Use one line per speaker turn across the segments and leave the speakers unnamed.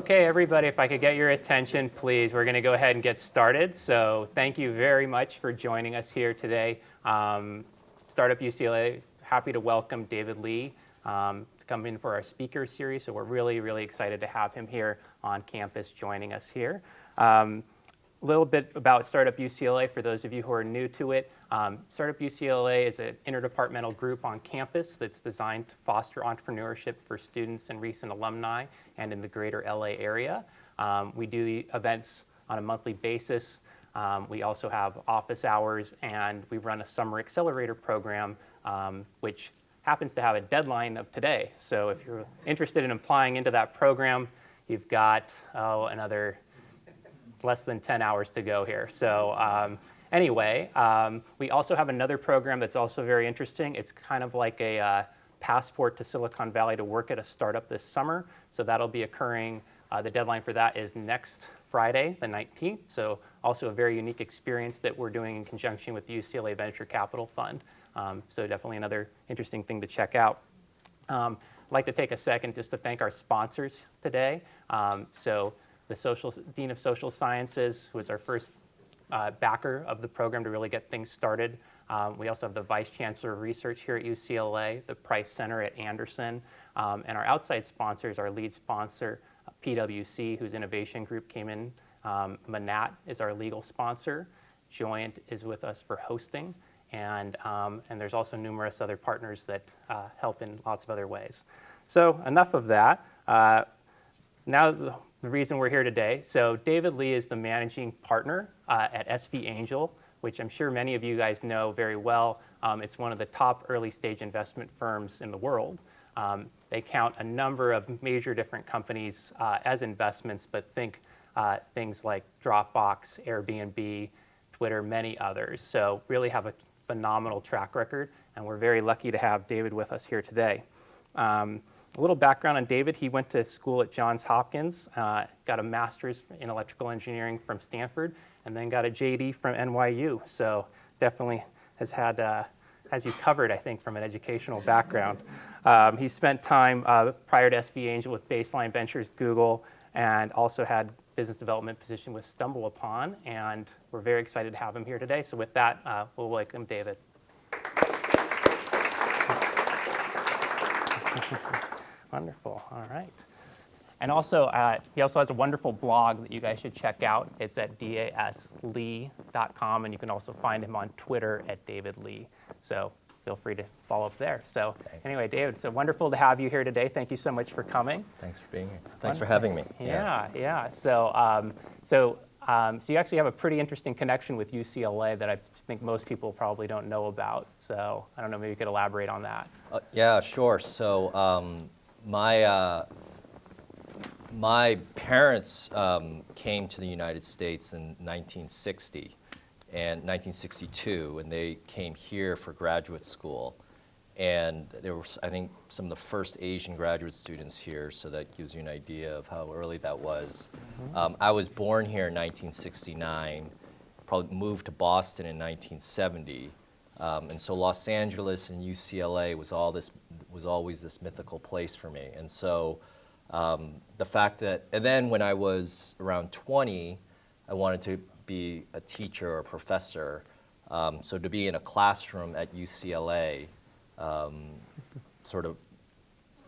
Okay, everybody, if I could get your attention, please. We're going to go ahead and get started. So thank you very much for joining us here today. Startup UCLA, happy to welcome David Lee to come in for our speaker series. So we're really, really excited to have him here on campus joining us here. A little bit about Startup UCLA for those of you who are new to it. Startup UCLA is an interdepartmental group on campus that's designed to foster entrepreneurship for students and recent alumni and in the greater LA area. We do the events on a monthly basis. We also have office hours, and we run a summer Accelerator program, which happens to have a deadline of today. So if you're interested in applying into that program, you've got another less than 10 hours to go here. So anyway, we also have another program that's also very interesting. It's kind of like a passport to Silicon Valley to work at a startup this summer. So that'll be occurring. The deadline for that is next Friday, the 19th. So also a very unique experience that we're doing in conjunction with the UCLA Venture Capital Fund. So definitely another interesting thing to check out. I'd like to take a second just to thank our sponsors today. So the Dean of Social Sciences, who was our first backer of the program to really get things started. We also have the Vice Chancellor of Research here at UCLA, the Price Center at Anderson, and our outside sponsors, our lead sponsor, PwC, whose innovation group came in. Manat is our legal sponsor. Joyent is with us for hosting, and there's also numerous other partners that help in lots of other ways. So enough of that. Now the reason we're here today. So David Lee is the managing partner at SV Angel, which I'm sure many of you guys know very well. It's one of the top early stage investment firms in the world. They count a number of major different companies as investments, but think things like Dropbox, Airbnb, Twitter, many others. So really have a phenomenal track record, and we're very lucky to have David with us here today. A little background on David. He went to school at Johns Hopkins, got a master's in electrical engineering from Stanford, and then got a JD from NYU. So definitely has you covered, I think, from an educational background. He spent time prior to SV Angel with Baseline Ventures, Google, and also had business development position with StumbleUpon. And we're very excited to have him here today. So with that, we'll welcome David. Wonderful. All right. And also, he also has a wonderful blog that you guys should check out. It's at daslee.com, and you can also find him on Twitter at David Lee. So feel free to follow up there. So anyway, David, so wonderful to have you here today. Thank you so much for coming.
Thanks for being here. Thanks for having me.
Yeah. So you actually have a pretty interesting connection with UCLA that I think most people probably don't know about. So I don't know, maybe you could elaborate on that.
Yeah, sure. So my parents came to the United States in 1960 and 1962, and they came here for graduate school. And there were, I think, some of the first Asian graduate students here, so that gives you an idea of how early that was. Mm-hmm. I was born here in 1969, probably moved to Boston in 1970. And so Los Angeles and UCLA was always this mythical place for me. And so the fact that, and then when I was around 20, I wanted to be a teacher or a professor. So to be in a classroom at UCLA, sort of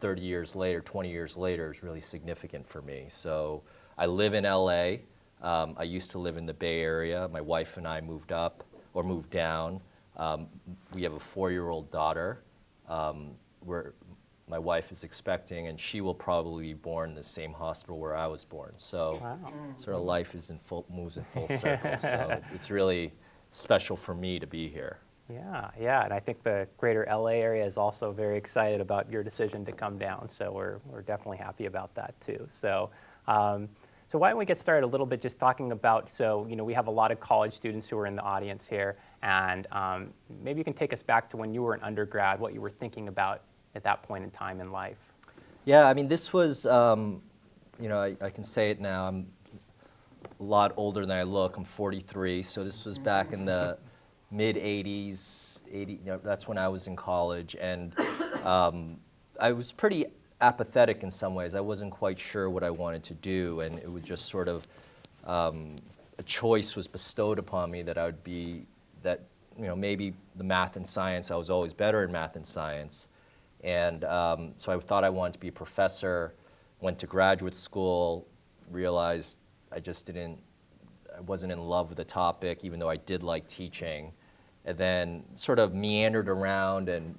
30 years later, 20 years later, is really significant for me. So I live in LA. I used to live in the Bay Area. My wife and I moved down. We have a 4-year-old daughter where my wife is expecting, and she will probably be born in the same hospital where I was born. So sort of life moves in full circle. So it's really special for me to be here.
Yeah, and I think the greater LA area is also very excited about your decision to come down. So we're definitely happy about that too. So why don't we get started a little bit just talking about, we have a lot of college students who are in the audience here, and maybe you can take us back to when you were an undergrad, what you were thinking about at that point in time in life.
Yeah, I mean, this was, I can say it now, I'm a lot older than I look. I'm 43, so this was back in the mid-'80s, that's when I was in college, and I was pretty apathetic in some ways. I wasn't quite sure what I wanted to do, and it was just sort of a choice was bestowed upon me that I would be, that, maybe the math and science, I was always better in math and science. And so I thought I wanted to be a professor, went to graduate school, realized I wasn't in love with the topic, even though I did like teaching. And then sort of meandered around and,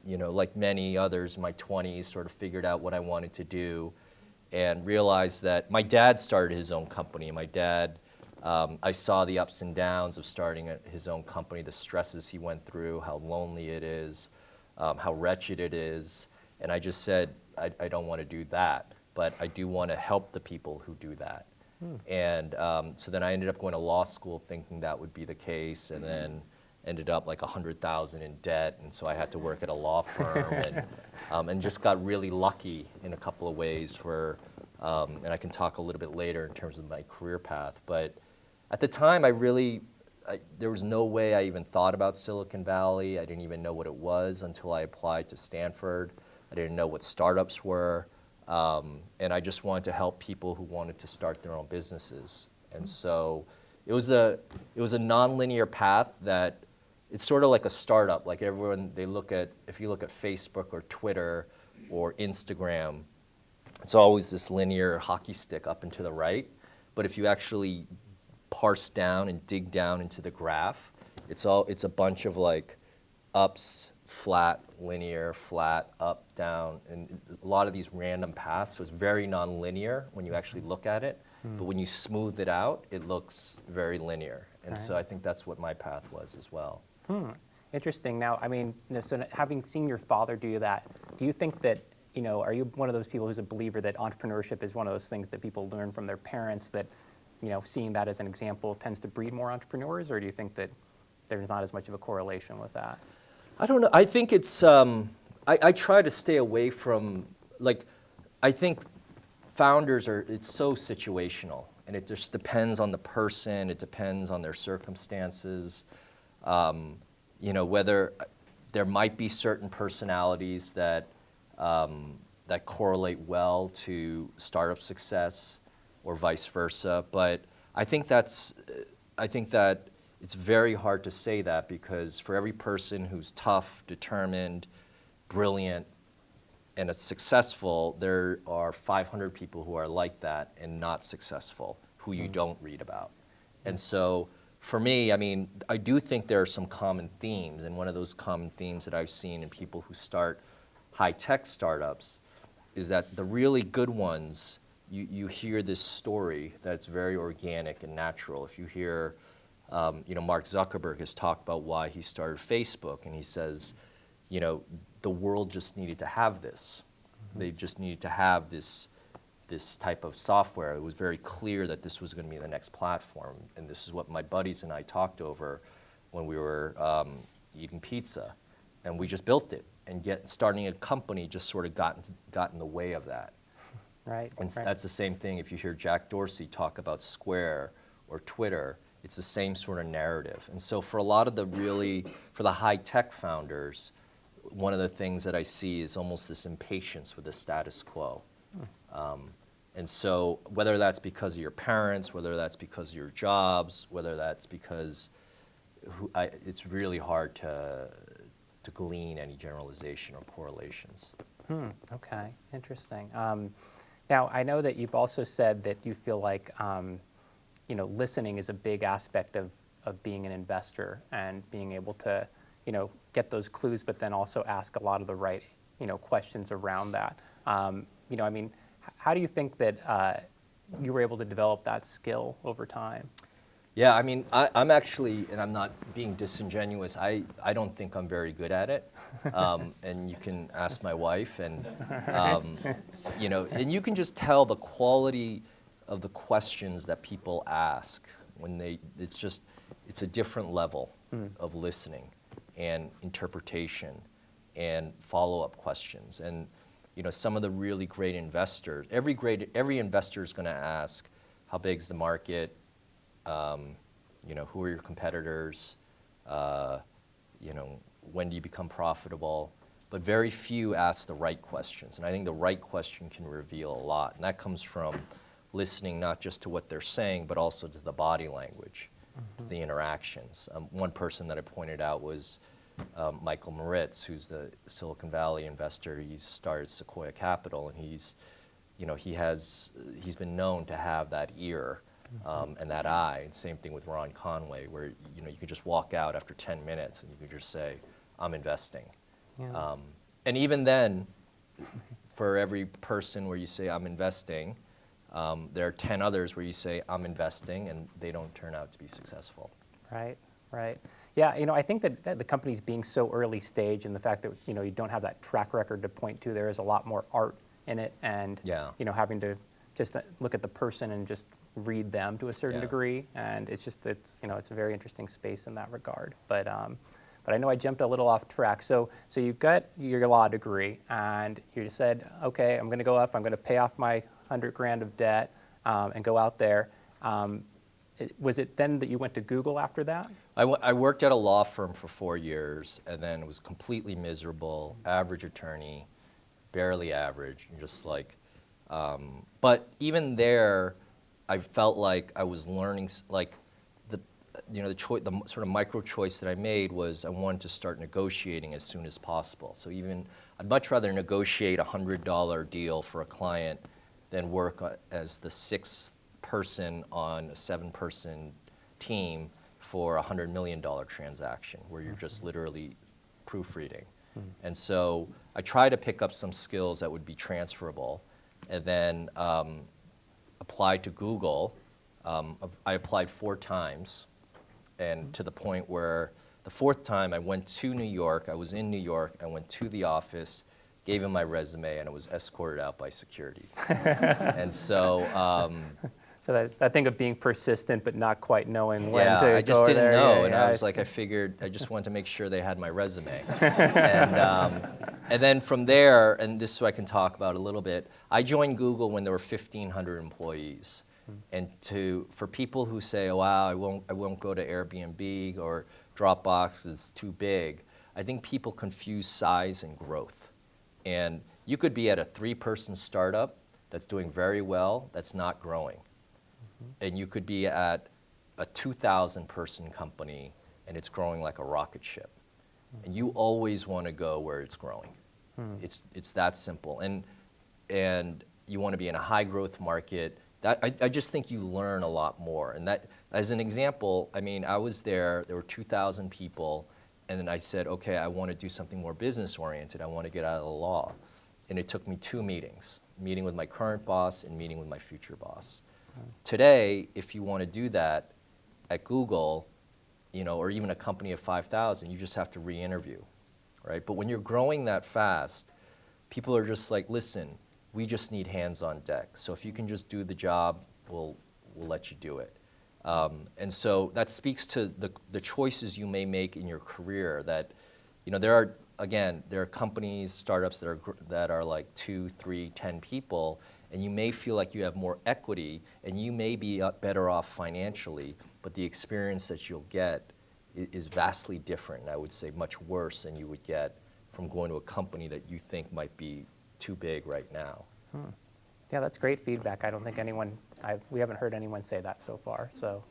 like many others in my 20s, sort of figured out what I wanted to do and realized that my dad started his own company. My dad, I saw the ups and downs of starting his own company, the stresses he went through, how lonely it is, how wretched it is. And I just said, I don't want to do that, but I do want to help the people who do that. And so then I ended up going to law school thinking that would be the case, and then ended up like $100,000 in debt, and so I had to work at a law firm, and just got really lucky in a couple of ways and I can talk a little bit later in terms of my career path. But at the time, there was no way I even thought about Silicon Valley. I didn't even know what it was until I applied to Stanford. I didn't know what startups were. And I just wanted to help people who wanted to start their own businesses. And so it was a nonlinear path that it's sort of like a startup. Like everyone, if you look at Facebook or Twitter or Instagram, it's always this linear hockey stick up and to the right. But if you actually parse down and dig down into the graph, it's a bunch of like ups, flat, linear, flat, up, down, and a lot of these random paths. So it's very nonlinear when you actually look at it. But when you smooth it out, it looks very linear. And so I think that's what my path was as well.
Interesting. Now, so having seen your father do that, do you think that, are you one of those people who's a believer that entrepreneurship is one of those things that people learn from their parents, that, seeing that as an example tends to breed more entrepreneurs, or do you think that there's not as much of a correlation with that?
I don't know. I think it's, I try to stay away from, I think founders it's so situational, and it just depends on the person, it depends on their circumstances, whether there might be certain personalities that correlate well to startup success or vice versa, but I think that it's very hard to say that, because for every person who's tough, determined, brilliant, and it's successful, there are 500 people who are like that and not successful, who you don't read about. And so for me, I do think there are some common themes, and one of those common themes that I've seen in people who start high-tech startups is that the really good ones, you hear this story that's very organic and natural. If you hear, Mark Zuckerberg has talked about why he started Facebook, and he says, the world just needed to have this. They just needed to have this type of software. It was very clear that this was going to be the next platform, and this is what my buddies and I talked over when we were eating pizza, and we just built it. And starting a company just sort of got in the way of that.
Right.
And that's the same thing if you hear Jack Dorsey talk about Square or Twitter. It's the same sort of narrative. And so for a lot of for the high-tech founders, one of the things that I see is almost this impatience with the status quo. And so whether that's because of your parents, whether that's because of your jobs, whether that's because it's really hard to glean any generalization or correlations.
Okay, interesting. Now, I know that you've also said that you feel like listening is a big aspect of being an investor, and being able to get those clues, but then also ask a lot of the right questions around that. How do you think that you were able to develop that skill over time?
Yeah, I'm actually, and I'm not being disingenuous, I don't think I'm very good at it. And you can ask my wife, and and you can just tell the quality of the questions that people ask when it's a different level of listening and interpretation and follow-up questions. And some of the really great investors, every investor is going to ask, how big is the market? Who are your competitors? When do you become profitable? but very few ask the right questions. And I think the right question can reveal a lot. And that comes from listening not just to what they're saying, but also to the body language, to the interactions. One person that I pointed out was Michael Moritz, who's the Silicon Valley investor. He's started Sequoia Capital, and he's been known to have that ear and that eye. And same thing with Ron Conway, where you could just walk out after 10 minutes and you could just say, "I'm investing."
Yeah.
And even then, for every person where you say, "I'm investing," there are 10 others where you say, "I'm investing," and they don't turn out to be successful.
Right, right. Yeah, I think that the company's being so early stage, and the fact that you don't have that track record to point to, there is a lot more art in it, and
Yeah.
having to just look at the person and just read them to a certain
Yeah.
degree, and it's a very interesting space in that regard. But I know I jumped a little off track. So you got your law degree, and you said, okay, I'm going to go up, I'm going to pay off my $100,000 of debt, and go out there. Was it then that you went to Google after that?
I worked at a law firm for 4 years, and then was completely miserable, average attorney, barely average, and just like, but even there, I felt like I was learning, like the sort of micro choice that I made was I wanted to start negotiating as soon as possible. So I'd much rather negotiate a $100 deal for a client than work as the 6th person on a 7-person team for a $100 million transaction where you're just literally proofreading. And so I try to pick up some skills that would be transferable, and then applied to Google. I applied 4 times, and to the point where the 4th time I went to New York. I was in New York. I went to the office, gave him my resume, and I was escorted out by security. And so.
So that thing of being persistent but not quite knowing when to go
I just didn't
there.
know,
Yeah,
and
yeah.
I was like, I figured I just wanted to make sure they had my resume. And then from there, and this is what I can talk about a little bit, I joined Google when there were 1,500 employees. And for people who say, oh, wow, I won't go to Airbnb or Dropbox because it's too big, I think people confuse size and growth. And you could be at a 3-person startup that's doing very well, that's not growing. And you could be at a 2,000-person company and it's growing like a rocket ship. And you always want to go where it's growing. It's that simple. And you want to be in a high growth market. I just think you learn a lot more. And that, as an example, I mean, I was there were 2,000 people, and then I said, okay, I want to do something more business oriented. I want to get out of the law. And it took me 2 meetings, meeting with my current boss and meeting with my future boss. Today, if you want to do that at Google, or even a company of 5,000, you just have to re-interview, right? But when you're growing that fast, people are just like, listen, we just need hands on deck. So if you can just do the job, we'll let you do it. And so that speaks to the choices you may make in your career. That, there are companies, startups that are like 2, 3, 10 people. And you may feel like you have more equity, and you may be better off financially, but the experience that you'll get is vastly different, and I would say much worse than you would get from going to a company that you think might be too big right now.
Yeah, that's great feedback. I don't think we haven't heard anyone say that so far. So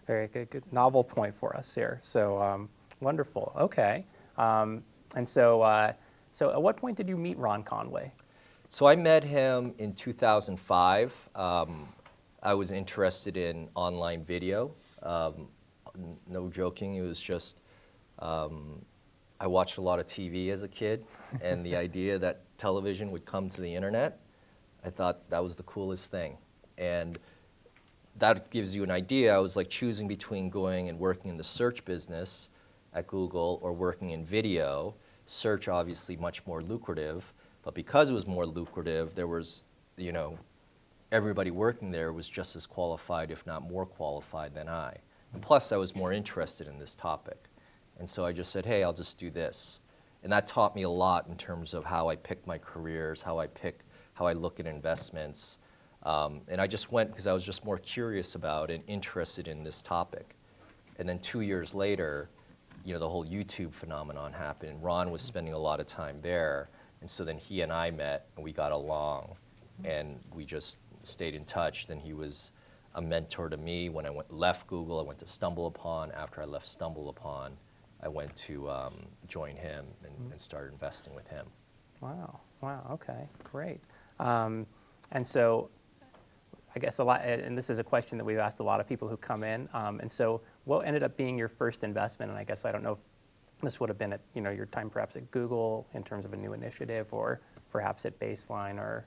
very good novel point for us here. So wonderful. Okay. And so at what point did you meet Ron Conway?
So I met him in 2005. I was interested in online video. No joking, it was just, I watched a lot of TV as a kid, and the idea that television would come to the internet, I thought that was the coolest thing. And that gives you an idea. I was like choosing between going and working in the search business at Google or working in video. Search, obviously, much more lucrative. But because it was more lucrative, there was, everybody working there was just as qualified, if not more qualified than I. And plus, I was more interested in this topic. And so I just said, hey, I'll just do this. And that taught me a lot in terms of how I pick my careers, how I look at investments. And I just went because I was just more curious about and interested in this topic. And then 2 years later, the whole YouTube phenomenon happened. Ron was spending a lot of time there, and so then he and I met, and we got along, and we just stayed in touch. Then he was a mentor to me. When I left Google, I went to StumbleUpon. After I left StumbleUpon, I went to join him and started investing with him.
Wow, okay, great. And so I guess a lot, and this is a question that we've asked a lot of people who come in, and so what ended up being your first investment? And I guess I don't know if this would have been at your time perhaps at Google in terms of a new initiative, or perhaps at Baseline, or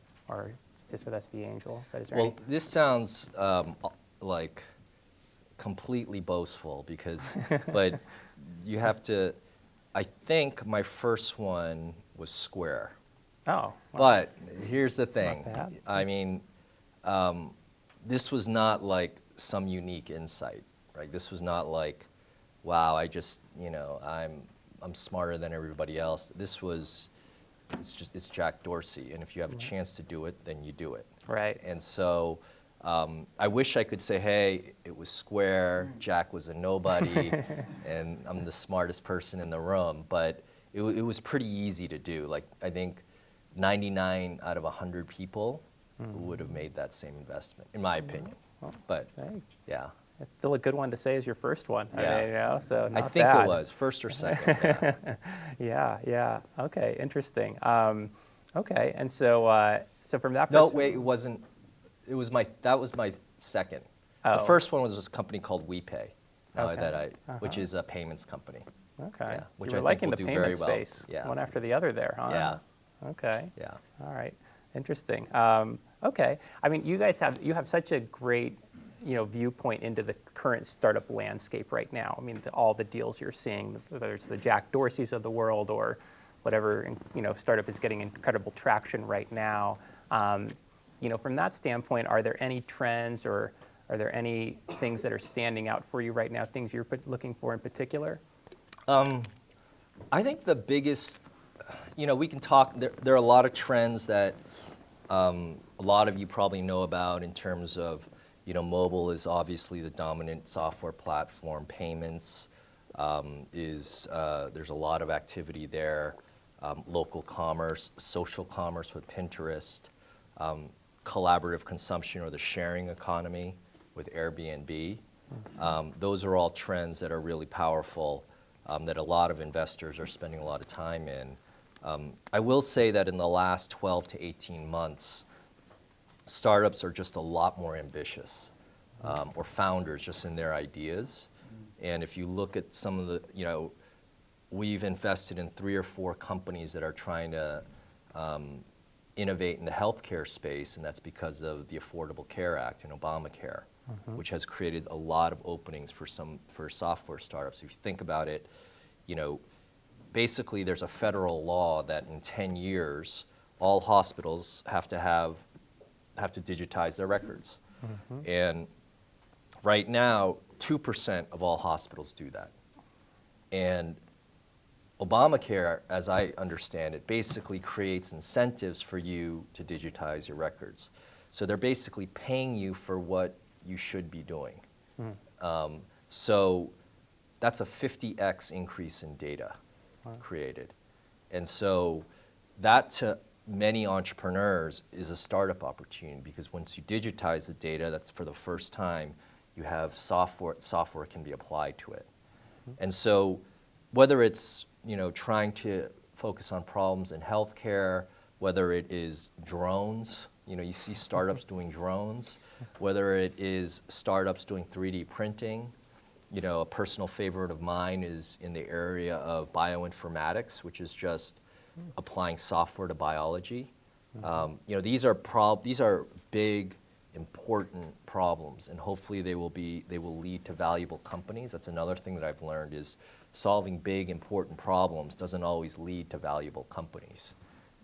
just with SB Angel. But is there any?
This sounds like completely boastful but you have to, I think my first one was Square.
Oh. Wow.
But here's the thing.
Not bad.
I mean, this was not like some unique insight, right? This was not like, wow, I'm smarter than everybody else. It's Jack Dorsey, and if you have a chance to do it, then you do it.
Right.
And so I wish I could say, hey, it was Square, Jack was a nobody, and I'm the smartest person in the room, but it was pretty easy to do. Like, I think 99 out of 100 people would have made that same investment, in my opinion.
Well,
but
hey,
yeah.
it's still a good one to say as your first one.
Yeah.
So not
I think
bad.
it was first or second. Yeah.
Yeah. Okay, interesting. Okay, and so from that
No,
perspective.
wait, it wasn't. That was my second.
Oh.
The first one was this company called WePay,
Okay.
which is a payments company.
Okay.
Yeah,
So
which
you
I
were
think
liking
will
the
do
payment
very well.
space,
Yeah.
one after the other there, huh?
Yeah.
Okay.
Yeah.
All right. Interesting. Okay. I mean, you have such a great, viewpoint into the current startup landscape right now. I mean, all the deals you're seeing, whether it's the Jack Dorseys of the world or whatever, startup is getting incredible traction right now. From that standpoint, are there any trends or are there any things that are standing out for you right now, things you're looking for in particular?
I think the biggest, we can talk, there are a lot of trends that a lot of you probably know about in terms of, mobile is obviously the dominant software platform. Payments there's a lot of activity there. Local commerce, social commerce with Pinterest, collaborative consumption or the sharing economy with Airbnb. Those are all trends that are really powerful, that a lot of investors are spending a lot of time in. I will say that in the last 12 to 18 months, startups are just a lot more ambitious, or founders just in their ideas. And if you look at some of the, we've invested in 3 or 4 companies that are trying to innovate in the healthcare space, and that's because of the Affordable Care Act and Obamacare, which has created a lot of openings for software startups. If you think about it, basically there's a federal law that in 10 years, all hospitals have to digitize their records. And right now, 2% of all hospitals do that. And Obamacare, as I understand it, basically creates incentives for you to digitize your records. So they're basically paying you for what you should be doing. So that's a 50x increase in data created. And so that to many entrepreneurs is a startup opportunity, because once you digitize the data, that's for the first time, you have software can be applied to it. And so whether it's trying to focus on problems in healthcare, whether it is drones, you see startups doing drones, whether it is startups doing 3D printing. A personal favorite of mine is in the area of bioinformatics, which is just applying software to biology. These are big, important problems, and hopefully they will lead to valuable companies. That's another thing that I've learned is solving big, important problems doesn't always lead to valuable companies.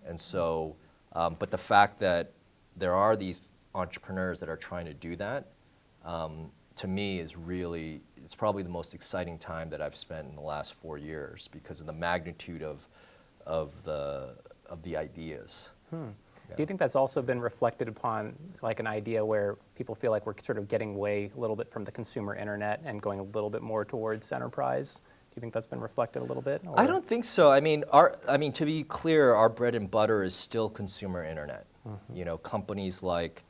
And so, but the fact that there are these entrepreneurs that are trying to do that, to me it's probably the most exciting time that I've spent in the last 4 years because of the magnitude of the ideas.
Do you think that's also been reflected upon like an idea where people feel like we're sort of getting away a little bit from the consumer internet and going a little bit more towards enterprise? Do you think that's been reflected a little bit? Or?
I don't think so. I mean, to be clear, our bread and butter is still consumer internet. You know, companies like,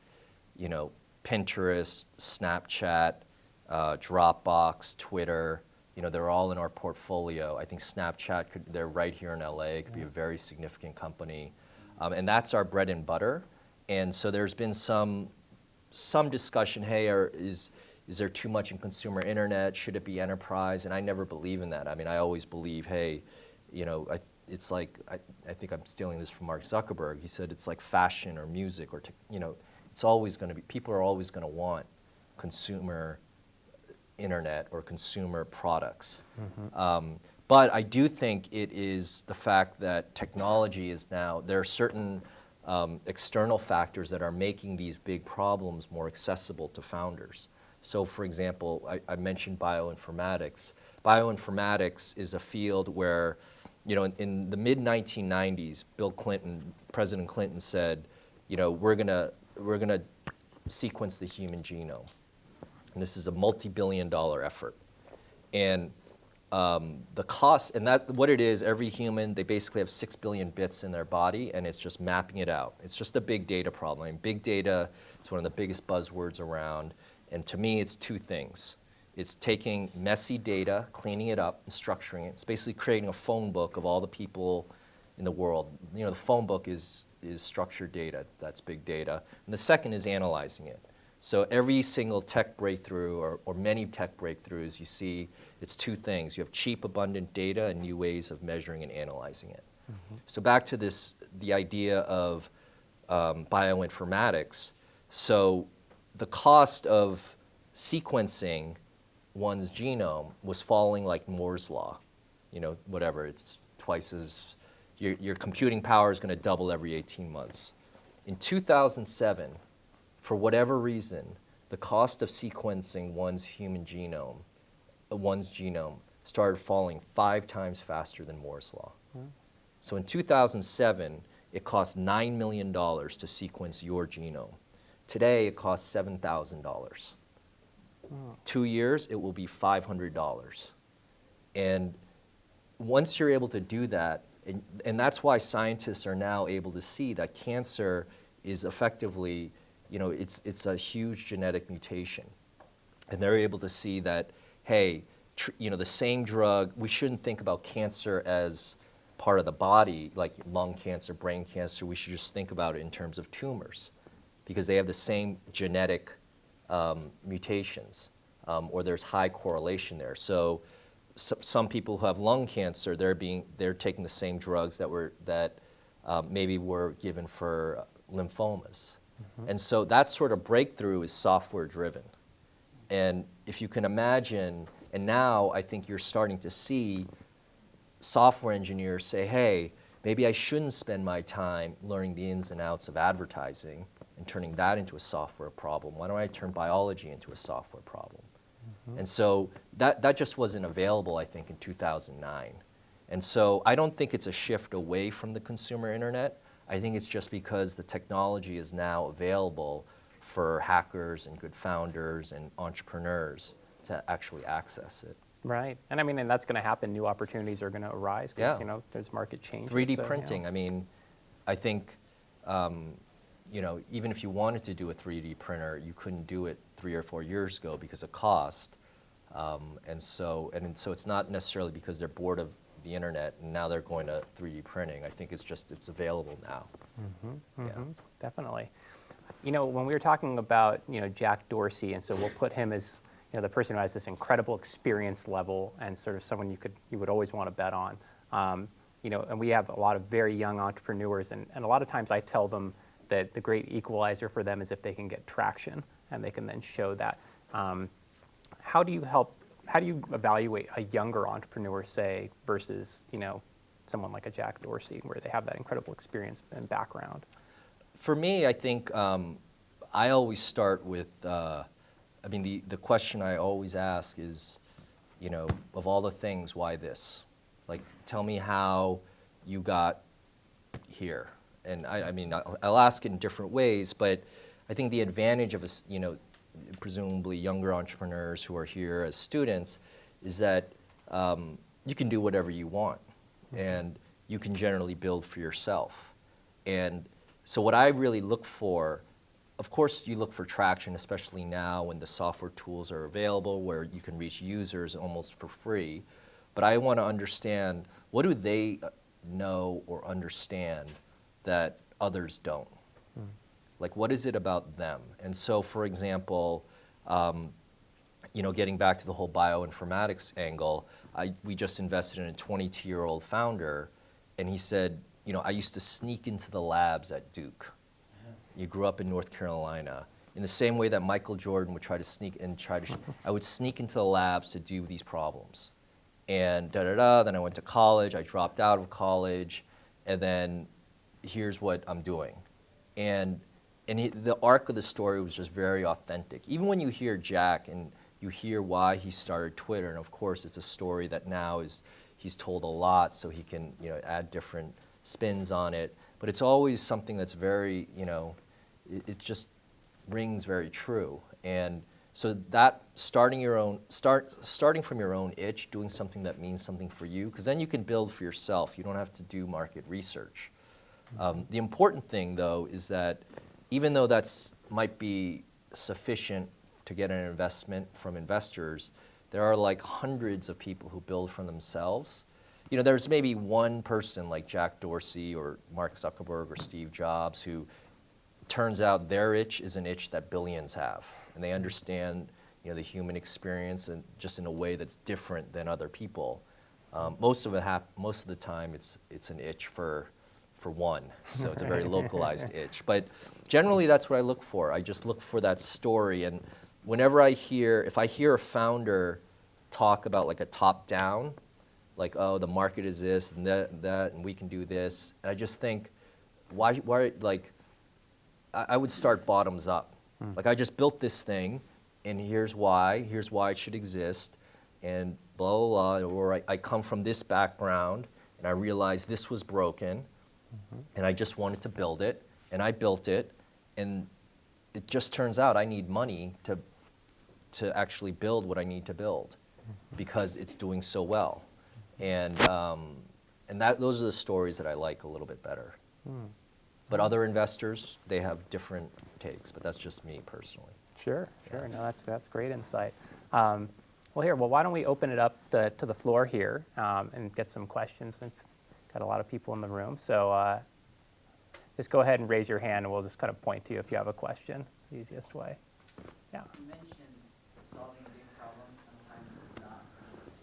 you know, Pinterest, Snapchat, Dropbox, Twitter, you know, they're all in our portfolio. I think Snapchat, they're right here in LA, it could be a very significant company. And that's our bread and butter. And so there's been some discussion, hey, is there too much in consumer internet? Should it be enterprise? And I never believe in that. I mean, I always believe, hey, you know, it's like, I think I'm stealing this from Mark Zuckerberg. He said it's like fashion or music or, you know, it's always going to be, people are always going to want consumer internet or consumer products. But I do think it is the fact that technology is now, there are certain external factors that are making these big problems more accessible to founders. So for example, I mentioned bioinformatics. Bioinformatics is a field where, you know, in the mid-1990s, President Clinton said, you know, we're gonna sequence the human genome. And this is a multi-billion-dollar effort. And the cost, and that what it is, every human, they basically have 6 billion bits in their body, and it's just mapping it out. It's just a big data problem. I mean, big data, it's one of the biggest buzzwords around. And to me, it's two things. It's taking messy data, cleaning it up, and structuring it. It's basically creating a phone book of all the people in the world. You know, the phone book is structured data. That's big data. And the second is analyzing it. So every single tech breakthrough, or many tech breakthroughs, you see it's two things. You have cheap, abundant data and new ways of measuring and analyzing it. So back to the idea of bioinformatics. So the cost of sequencing one's genome was falling like Moore's law. You know, whatever, it's twice as, your computing power is going to double every 18 months. In 2007, for whatever reason, the cost of sequencing one's genome started falling 5 times faster than Moore's law. So in 2007, it cost $9 million to sequence your genome. Today, it costs $7,000. 2 years, it will be $500. And once you're able to do that, and that's why scientists are now able to see that cancer is effectively, you know, it's a huge genetic mutation. And they're able to see that, hey, you know, the same drug, we shouldn't think about cancer as part of the body, like lung cancer, brain cancer. We should just think about it in terms of tumors, because they have the same genetic mutations, or there's high correlation there. So some people who have lung cancer, they're taking the same drugs that maybe were given for lymphomas. And so that sort of breakthrough is software driven. And if you can imagine, and now I think you're starting to see software engineers say, hey, maybe I shouldn't spend my time learning the ins and outs of advertising and turning that into a software problem. Why don't I turn biology into a software problem? And so that just wasn't available, I think, in 2009. And so I don't think it's a shift away from the consumer internet. I think it's just because the technology is now available for hackers and good founders and entrepreneurs to actually access it.
Right, and I mean, and that's going to happen. New opportunities are going to arise because, you know, there's market changes.
3D printing, I mean, I think, you know, even if you wanted to do a 3D printer, you couldn't do it 3 or 4 years ago because of cost. And so it's not necessarily because they're bored of the internet and now they're going to 3D printing. I think it's just, it's available now. Yeah.
Definitely. You know, when we were talking about, you know, Jack Dorsey, and so we'll put him as, you know, the person who has this incredible experience level and sort of someone you would always want to bet on. You know, and we have a lot of very young entrepreneurs, and a lot of times I tell them that the great equalizer for them is if they can get traction and they can then show that. How do you evaluate a younger entrepreneur, say, versus, you know, someone like a Jack Dorsey, where they have that incredible experience and background?
For me, I think I always start with, I mean, the question I always ask is, you know, of all the things, why this? Like, tell me how you got here. And I mean, I'll ask it in different ways, but I think the advantage of, you know, presumably younger entrepreneurs who are here as students is that, you can do whatever you want, and you can generally build for yourself. And so what I really look for, of course you look for traction, especially now when the software tools are available where you can reach users almost for free. But I want to understand, what do they know or understand that others don't? Like, what is it about them? And so, for example, getting back to the whole bioinformatics angle, we just invested in a 22-year-old founder, and he said, I used to sneak into the labs at Duke. You grew up in North Carolina. In the same way that Michael Jordan would try to sneak and I would sneak into the labs to do these problems. And then I went to college, I dropped out of college, and then here's what I'm doing. And the arc of the story was just very authentic. Even when you hear Jack and you hear why he started Twitter, and of course it's a story that now he's told a lot, so he can add different spins on it. But it's always something that's very, it just rings very true. And so that starting from your own itch, doing something that means something for you, because then you can build for yourself. You don't have to do market research. The important thing, though, is that even though that's might be sufficient to get an investment from investors, there are like hundreds of people who build for themselves. There's maybe one person like Jack Dorsey or Mark Zuckerberg or Steve Jobs who turns out their itch is an itch that billions have, and they understand the human experience and just in a way that's different than other people. Most of the time, it's an itch for one, so it's a very localized itch. But generally, that's what I look for. I just look for that story, and whenever if I hear a founder talk about like a top-down, like, oh, the market is this and that, and we can do this, and I just think, why, like, I would start bottoms up. Like, I just built this thing, and here's why it should exist, and blah, blah, blah, or I come from this background, and I realized this was broken, and I just wanted to build it, and I built it, and it just turns out I need money to actually build what I need to build because it's doing so well. And those are the stories that I like a little bit better. But other investors, they have different takes, but that's just me personally.
Sure. No, that's great insight. Well, why don't we open it up to the floor here and get some questions? We've got a lot of people in the room, so just go ahead and raise your hand, and we'll just kind of point to you if you have a question. It's the easiest way. Yeah.
You mentioned solving big problems sometimes is not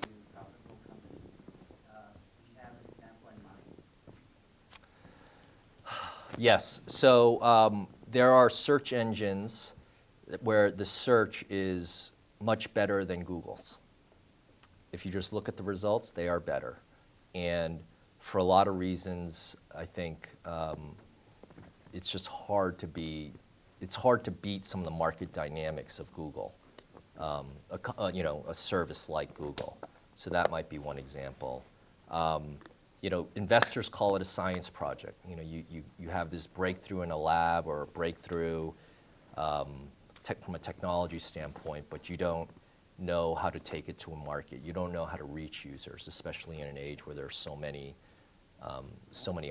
to profitable companies. Do you have an example in mind?
Yes. So there are search engines where the search is much better than Google's. If you just look at the results, they are better. And for a lot of reasons, I think it's just hard to beat some of the market dynamics of Google, a service like Google. So that might be one example. Investors call it a science project. You have this breakthrough in a lab or a breakthrough from a technology standpoint, but you don't know how to take it to a market. You don't know how to reach users, especially in an age where there are so many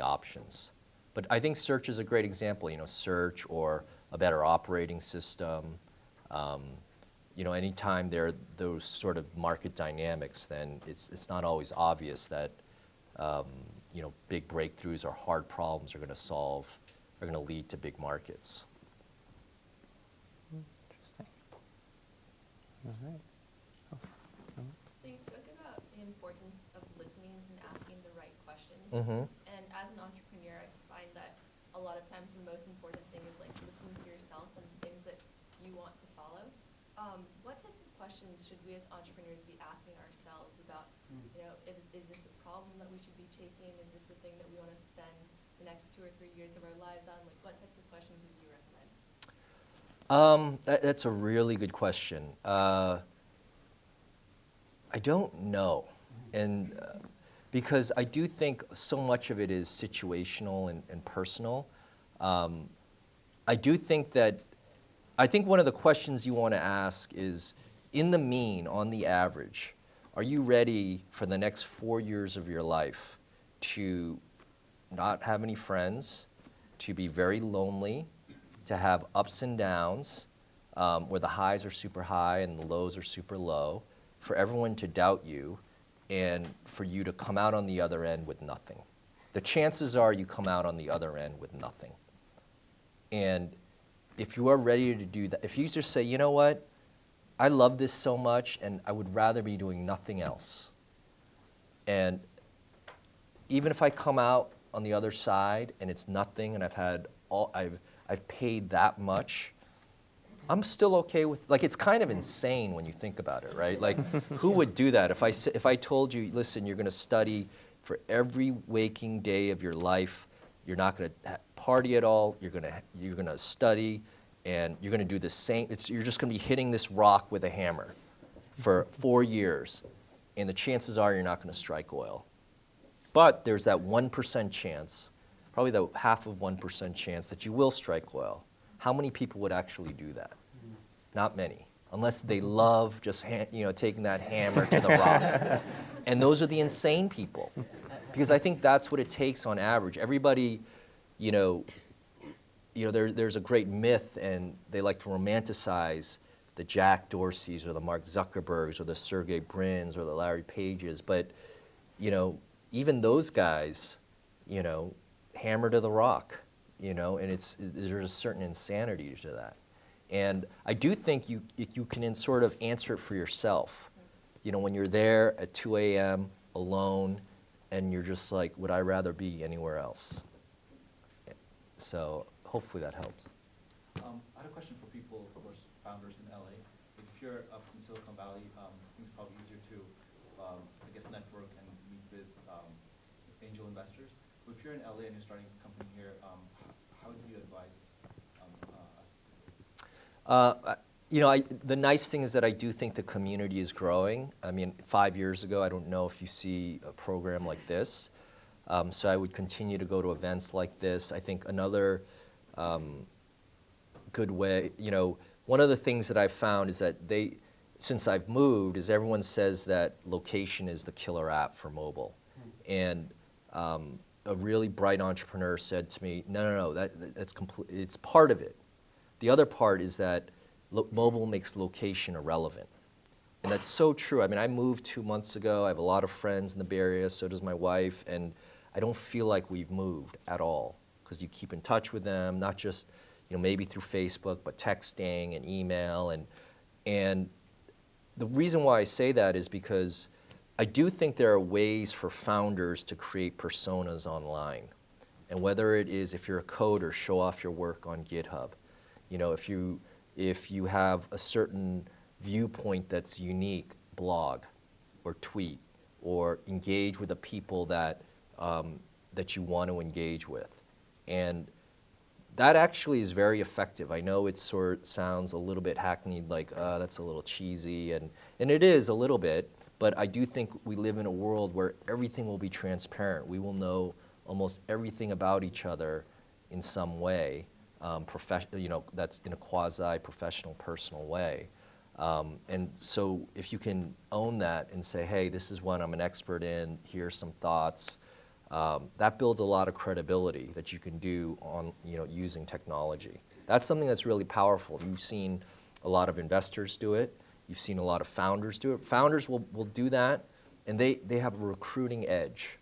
options. But I think search is a great example. Search or a better operating system. Anytime there are those sort of market dynamics, then it's not always obvious that big breakthroughs or hard problems are going to lead to big markets.
Interesting. All right.
So you spoke about the importance of listening and asking the right questions.
Mm-hmm.
And as an entrepreneur, I find that a lot of times the most important thing is like listening to yourself and things that you want to follow. What types of questions should we as entrepreneurs be asking ourselves about, is this a problem that we should be chasing? Is this the thing that we want to spend the next 2 or 3 years of our lives on? Like, what types of questions would you recommend?
That's a really good question. I don't know, and because I do think so much of it is situational and personal. I think one of the questions you want to ask is, in the mean, on the average, are you ready for the next 4 years of your life to not have any friends, to be very lonely, to have ups and downs, where the highs are super high and the lows are super low, for everyone to doubt you, and for you to come out on the other end with nothing? The chances are you come out on the other end with nothing. And if you are ready to do that, if you just say, you know what, I love this so much and I would rather be doing nothing else. And even if I come out on the other side and it's nothing and I've paid that much, I'm still okay with, like, it's kind of insane when you think about it, right? Like, who would do that? If I told you, listen, you're going to study for every waking day of your life, you're not going to party at all, you're going to study, and you're going to do the same, you're just going to be hitting this rock with a hammer for 4 years, and the chances are you're not going to strike oil. But there's that 1% chance, probably the half of 1% chance that you will strike oil. How many people would actually do that? Not many, unless they love just taking that hammer to the rock. And those are the insane people, because I think that's what it takes on average. Everybody, there's a great myth, and they like to romanticize the Jack Dorseys or the Mark Zuckerbergs or the Sergey Brins or the Larry Pages, but even those guys, hammer to the rock. And there's a certain insanity to that. And I do think you can sort of answer it for yourself. When you're there at 2 a.m. alone and you're just like, would I rather be anywhere else? So hopefully that helps.
I had a question for people, of course, founders in LA. If you're up in Silicon Valley, I think it's probably easier to, network and meet with angel investors. But if you're in LA and you're starting a company here, how do you advise us?
The nice thing is that I do think the community is growing. I mean, 5 years ago, I don't know if you see a program like this. So I would continue to go to events like this. I think another good way, one of the things that I've found is that since I've moved, is everyone says that location is the killer app for mobile. And a really bright entrepreneur said to me, no, that's it's part of it. The other part is that mobile makes location irrelevant. And that's so true. I mean, I moved 2 months ago. I have a lot of friends in the Bay Area, so does my wife, and I don't feel like we've moved at all, because you keep in touch with them, not just maybe through Facebook, but texting and email. And the reason why I say that is because I do think there are ways for founders to create personas online. And whether it is, if you're a coder, show off your work on GitHub. If you have a certain viewpoint that's unique, blog or tweet, or engage with the people that you want to engage with. And that actually is very effective. I know it sounds a little bit hackneyed, like that's a little cheesy, and it is a little bit, but I do think we live in a world where everything will be transparent. We will know almost everything about each other in some way, that's in a quasi-professional, personal way. And so if you can own that and say, hey, this is what I'm an expert in, here's some thoughts, that builds a lot of credibility that you can do on using technology. That's something that's really powerful. You've seen a lot of investors do it. You've seen a lot of founders do it. Founders will do that, and they have a recruiting edge,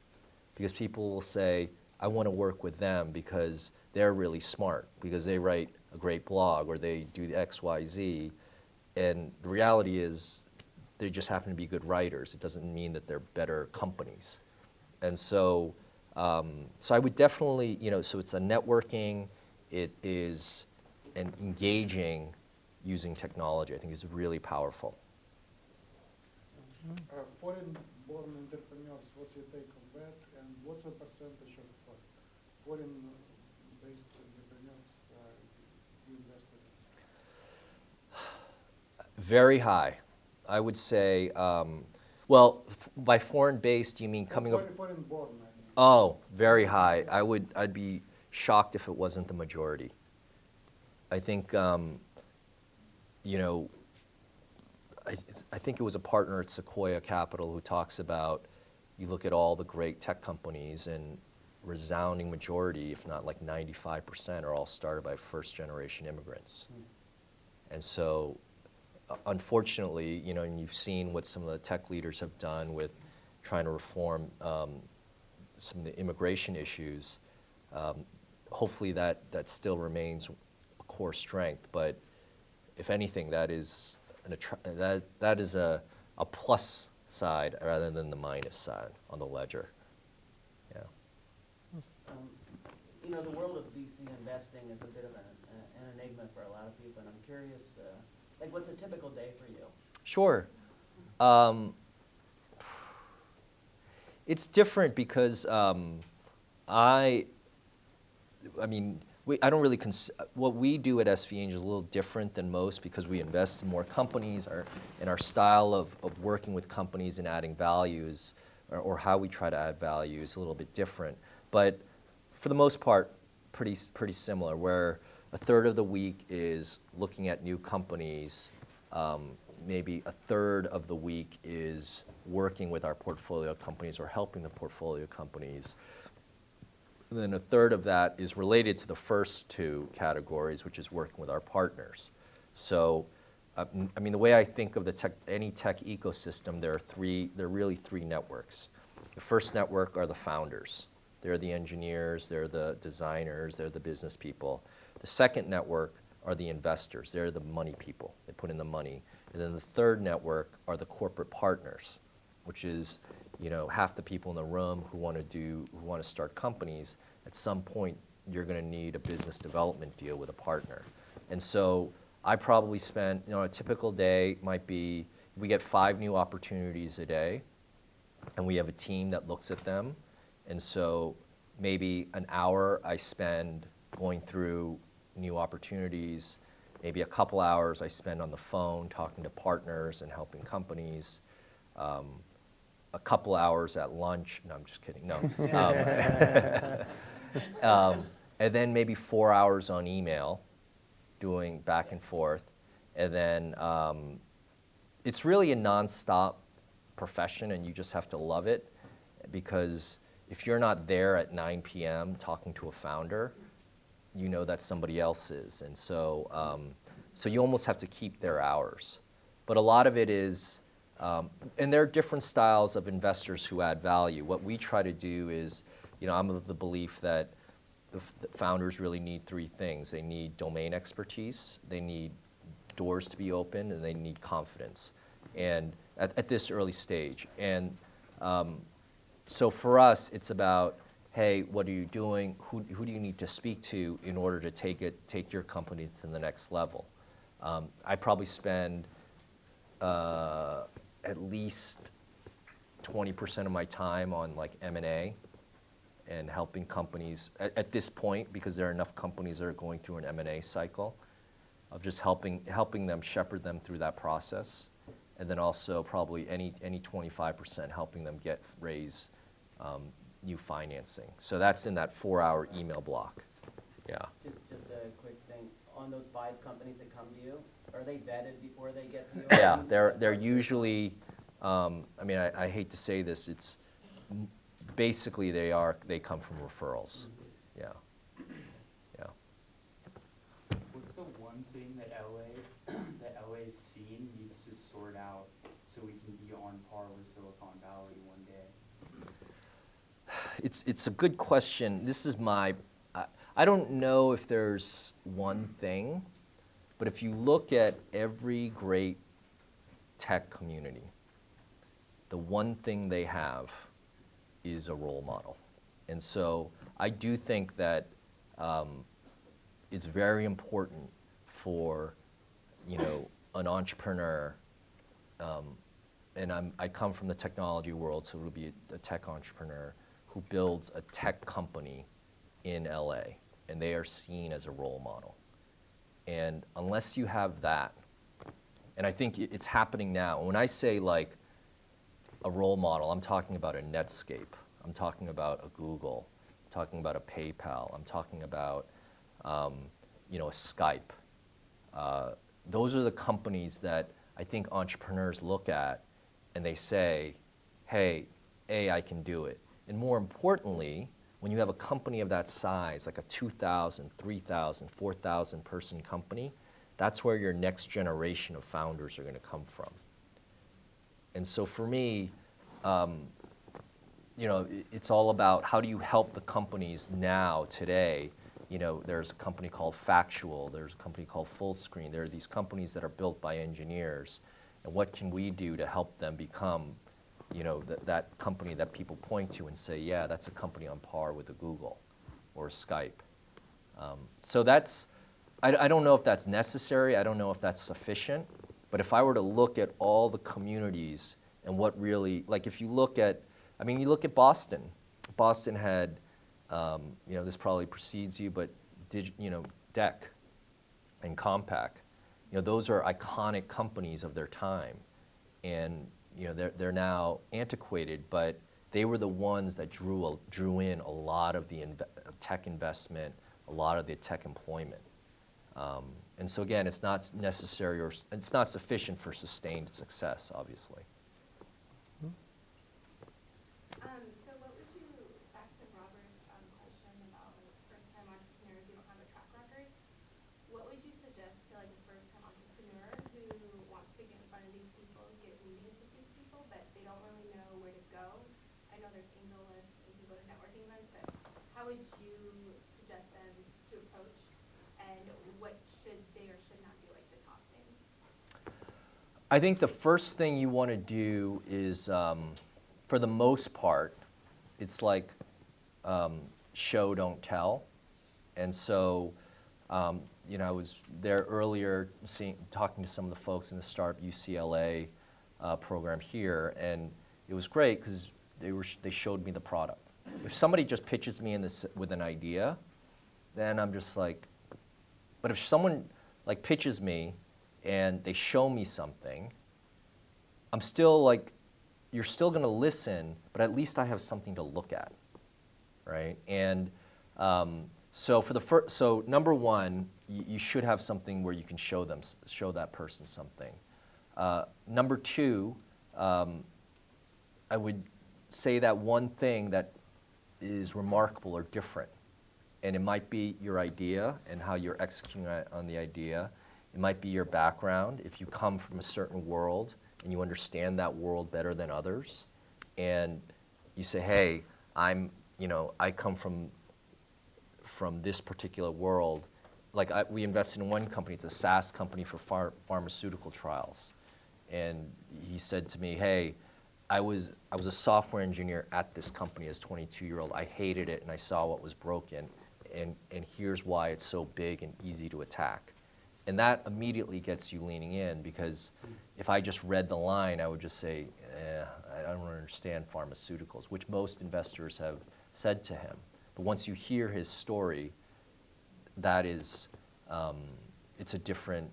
because people will say, I want to work with them because they're really smart, because they write a great blog or they do the X, Y, Z. And the reality is they just happen to be good writers. It doesn't mean that they're better companies. And so, so I would definitely, so it's a networking, it is an engaging using technology. I think is really powerful.
Foreign-born entrepreneurs, what's your take on that? And what's the percentage of foreign-based entrepreneurs you invested in?
Very high. I would say, well, by foreign-based, you mean coming over?
Foreign-born, I mean.
Oh, very high. I'd be shocked if it wasn't the majority. I think, I think it was a partner at Sequoia Capital who talks about, you look at all the great tech companies and resounding majority, if not like 95%, are all started by first-generation immigrants. And so, unfortunately, you know, and you've seen what some of the tech leaders have done with trying to reform some of the immigration issues. Hopefully that still remains a core strength, but if anything, that is that is a plus side rather than the minus side on the ledger. Yeah.
You know, the world of VC investing is a bit of an enigma for a lot of people, and I'm curious, like, what's a typical day for you?
Sure. It's different because I mean, I don't really, what we do at SV Angel is a little different than most because we invest in more companies, and our style of working with companies and adding values, or how we try to add value is a little bit different. But for the most part, pretty similar, where a third of the week is looking at new companies, maybe a third of the week is working with our portfolio companies or helping the portfolio companies. And then a third of that is related to the first two categories, which is working with our partners. So, I mean, the way I think of any tech ecosystem, there are really three networks. The first network are the founders. They're the engineers, they're the designers, they're the business people. The second network are the investors. They're the money people. They put in the money. And then the third network are the corporate partners, which is, you know, half the people in the room who want to start companies. At some point, you're going to need a business development deal with a partner. And so I probably spend, you know, a typical day might be, we get 5 new opportunities a day, and we have a team that looks at them. And so maybe an hour I spend going through new opportunities, maybe a couple hours I spend on the phone talking to partners and helping companies. A couple hours at lunch. No, I'm just kidding. No. And then maybe 4 hours on email, doing back and forth. And then it's really a nonstop profession, and you just have to love it, because if you're not there at 9 p.m. talking to a founder, you know that somebody else is. And so, so you almost have to keep their hours. But a lot of it is, and there are different styles of investors who add value. What we try to do is, you know, I'm of the belief that the founders really need 3 things. They need domain expertise, they need doors to be open, and they need confidence. And at this early stage. And so for us, it's about, hey, what are you doing? Who do you need to speak to in order to take your company to the next level? I probably spend at least 20% of my time on like M&A and helping companies at this point, because there are enough companies that are going through an M&A cycle, of just helping them shepherd them through that process, and then also probably any 25% helping them raise new financing. So that's in that 4-hour email block. Yeah.
Just a quick thing, on those 5 companies that come to you, are they vetted before they get to you?
Yeah, they're usually, I mean, I hate to say this, it's basically they come from referrals. Yeah. Yeah.
What's the one thing that LA's scene needs to sort out so we can be on par with Silicon Valley one day?
It's a good question. This is I don't know if there's one thing, but if you look at every great tech community, the one thing they have is a role model. And so I do think that it's very important for, you know, an entrepreneur, and I come from the technology world, so it'll be a tech entrepreneur who builds a tech company in LA, and they are seen as a role model. And unless you have that, and I think it's happening now. When I say like a role model, I'm talking about a Netscape, I'm talking about a Google, I'm talking about a PayPal, I'm talking about you know, a Skype. Those are the companies that I think entrepreneurs look at and they say, hey, I can do it. And more importantly, when you have a company of that size, like a 2,000, 3,000, 4,000 person company, that's where your next generation of founders are going to come from. And so for me, it's all about how do you help the companies now, today. There's a company called Factual, there's a company called Fullscreen. There are these companies that are built by engineers. And what can we do to help them become, that company that people point to and say, yeah, that's a company on par with a Google or a Skype. So that's, I don't know if that's necessary, I don't know if that's sufficient, but if I were to look at all the communities and what really, like if you look at, you look at Boston. Boston had, this probably precedes you, but DEC and Compaq, those are iconic companies of their time. And they're now antiquated, but they were the ones that drew in a lot of the tech investment, a lot of the tech employment. And so again, it's not necessary or it's not sufficient for sustained success, obviously.
So what would you, back to Robert's question about first-time entrepreneurs who don't have a track record, what would you suggest to a first-time entrepreneur who wants to get in front of these people, get meetings with these people, but they don't really know where to go? I know there's angel lists and you go to networking events, but how would you suggest them to approach, and what should they or should not do, the top things?
I think the first thing you want to do is, for the most part, it's like show, don't tell. And so, I was there earlier talking to some of the folks in the Startup UCLA program here, and it was great because they showed me the product. If somebody just pitches me with an idea, then I'm just like, but if someone pitches me and they show me something, I'm still you're still going to listen, but at least I have something to look at, right? And so number one, you should have something where you can show that person something. Number two, I would say that one thing that is remarkable or different, and it might be your idea and how you're executing on the idea. It might be your background. If you come from a certain world and you understand that world better than others, and you say, hey, I come from this particular world. We invested in one company, it's a SaaS company for pharmaceutical trials. And he said to me, hey, I was a software engineer at this company as a 22-year-old. I hated it and I saw what was broken, and here's why it's so big and easy to attack. And that immediately gets you leaning in, because if I just read the line, I would just say, I don't understand pharmaceuticals, which most investors have said to him. But once you hear his story, that is, it's a different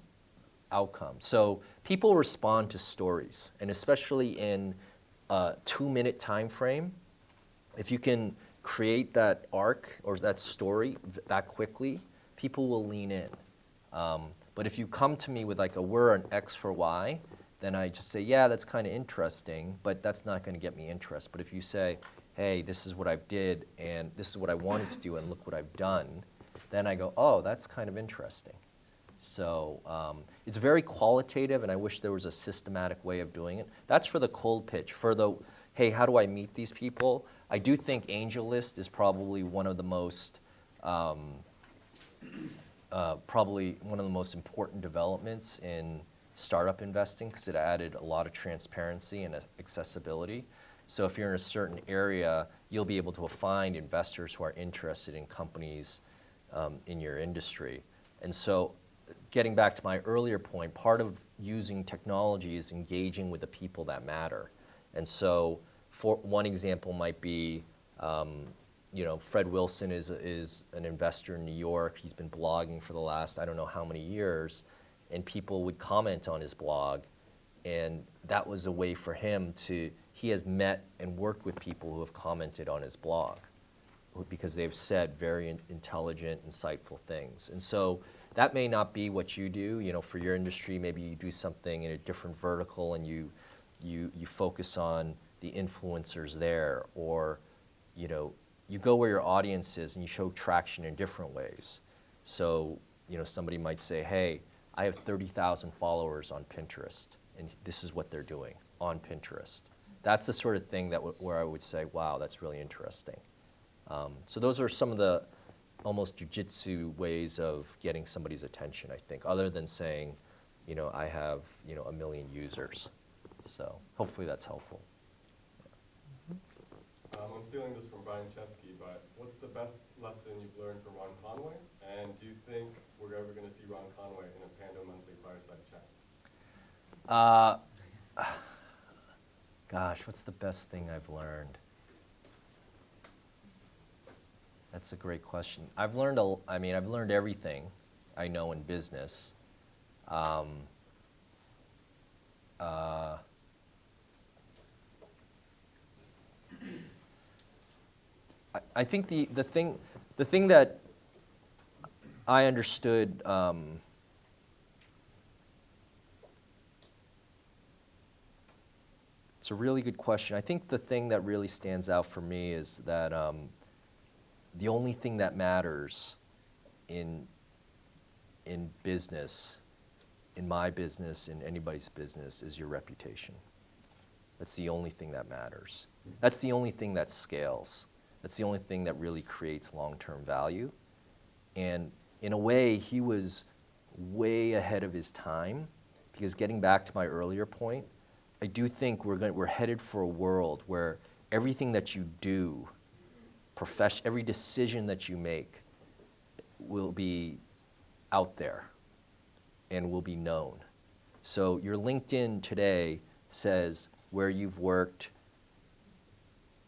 outcome. So people respond to stories, and especially in a 2-minute time frame, if you can create that arc or that story that quickly, people will lean in. But if you come to me with we're an X for Y, then I just say, yeah, that's kind of interesting, but that's not going to get me interest. But if you say, hey, this is what I did, and this is what I wanted to do, and look what I've done, then I go, oh, that's kind of interesting. So it's very qualitative, and I wish there was a systematic way of doing it. That's for the cold pitch. For the, hey, how do I meet these people? I do think AngelList is probably one of the most important developments in startup investing, because it added a lot of transparency and accessibility. So if you're in a certain area, you'll be able to find investors who are interested in companies in your industry. And so getting back to my earlier point, part of using technology is engaging with the people that matter. And so for one example might be, Fred Wilson is an investor in New York. He's been blogging for the last, I don't know how many years, and people would comment on his blog. And that was a way for him he has met and worked with people who have commented on his blog, because they've said very intelligent, insightful things. And so that may not be what you do. You know, for your industry, maybe you do something in a different vertical and you focus on the influencers there, or, you know, you go where your audience is and you show traction in different ways. So, you know, somebody might say, hey, I have 30,000 followers on Pinterest, and this is what they're doing on Pinterest. That's the sort of thing that where I would say, wow, that's really interesting. So those are some of the almost jujitsu ways of getting somebody's attention, I think, other than saying, you know, I have, you know, 1 million users. So hopefully that's helpful.
I'm stealing this from Brian Chesky, but what's the best lesson you've learned from Ron Conway? And do you think we're ever going to see Ron Conway in a Pando Monthly Fireside chat?
Gosh, what's the best thing I've learned? That's a great question. I've learned I've learned everything I know in business. I think the thing that I understood, it's a really good question. I think the thing that really stands out for me is that the only thing that matters in business, in my business, in anybody's business, is your reputation. That's the only thing that matters. That's the only thing that scales. That's the only thing that really creates long-term value. And in a way, he was way ahead of his time, because getting back to my earlier point, I do think we're headed for a world where everything that you do, every decision that you make will be out there and will be known. So your LinkedIn today says where you've worked,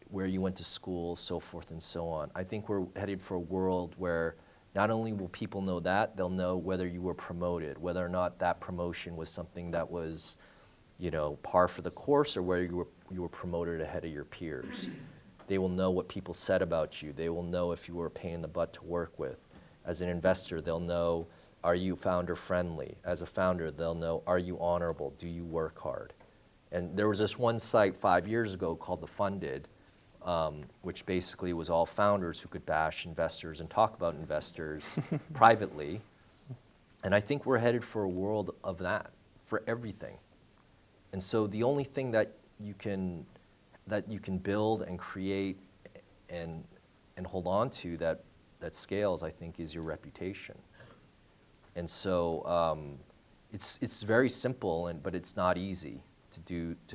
where you went to school, so forth and so on. I think we're headed for a world where not only will people know that, they'll know whether you were promoted, whether or not that promotion was something that was, you know, par for the course, or whether you were promoted ahead of your peers. They will know what people said about you. They will know if you were a pain in the butt to work with. As an investor, they'll know, are you founder friendly? As a founder, they'll know, are you honorable? Do you work hard? And there was this one site 5 years ago called The Funded, which basically was all founders who could bash investors and talk about investors privately. And I think we're headed for a world of that, for everything. And so the only thing that you can build and create and hold on to that scales, I think, is your reputation. And so it's very simple, but it's not easy to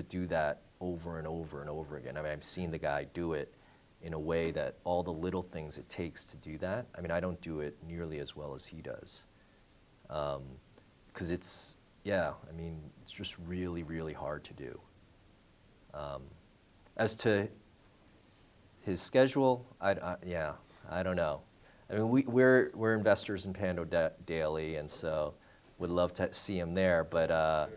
do that over and over and over again. I mean, I've seen the guy do it in a way that all the little things it takes to do that. I mean, I don't do it nearly as well as he does. Because it's just really, really hard to do. As to his schedule, I don't know. I mean, we're investors in Pando Daily, and so would love to see him there, but